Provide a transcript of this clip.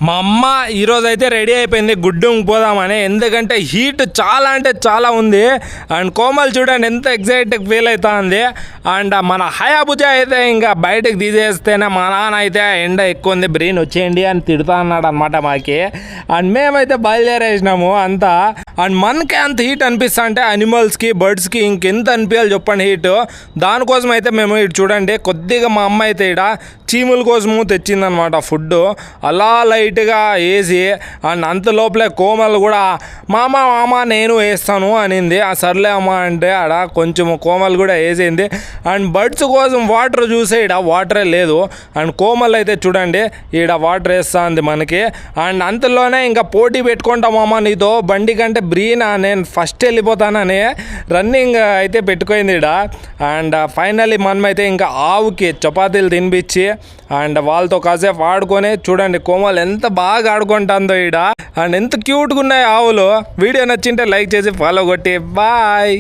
మా అమ్మ ఈరోజు అయితే రెడీ అయిపోయింది గుడ్డుంగ్ పోదామని, ఎందుకంటే హీట్ చాలా అంటే చాలా ఉంది. అండ్ కోమల్ చూడండి ఎంత ఎగ్జైట్గా ఫీల్ అవుతా ఉంది. అండ్ మన హయాబుజా అయితే ఇంకా బయటకు తీసేస్తేనే మా నాన్న అయితే ఎండ ఎక్కువ ఉంది బ్రెయిన్ వచ్చేయండి అని తిడుతా అన్నాడు అనమాట మాకి. అండ్ మేమైతే బయలుదేరేసినాము అంతా. అండ్ మనకే అంత హీట్ అనిపిస్తా అంటే అనిమల్స్కి బర్డ్స్కి ఇంకెంత అనిపించాలి చెప్పండి హీట్. దానికోసం అయితే మేము ఇటు చూడండి కొద్దిగా మా అమ్మ అయితే ఇక్కడ చీముల కోసము తెచ్చిందనమాట ఫుడ్. అలా లైట్గా వేసి అండ్ అంత లోపలే కోమలు కూడా మామ నేను వేస్తాను అనింది. ఆ సర్లే అమ్మ అంటే ఆడ కొంచెం కోమలు కూడా వేసింది. అండ్ బర్డ్స్ కోసం వాటర్ చూసే ఈడ వాటరే లేదు. అండ్ కోమల్ అయితే చూడండి ఈడ వాటర్ వేస్తా ఉంది మనకి. అండ్ అంతలోనే ఇంకా పోటీ పెట్టుకుంటామమ్మ నీతో బండి కంటే బ్రీనా నేను ఫస్ట్ వెళ్ళిపోతానని రన్నింగ్ అయితే పెట్టుకుంది ఈడ. అండ్ ఫైనల్లీ మనమైతే ఇంకా ఆవుకి చపాతీలు తినిపించి అండ్ వాళ్ళతో కాసేపు ఆడుకొని చూడండి కోమల్ ఎంత బాగా ఆడుకుంటుందో ఈడ. అండ్ ఎంత క్యూట్గా ఉన్నాయి ఆవులు. వీడియో నచ్చింటే లైక్ చేసి ఫాలో కొట్టి బాయ్.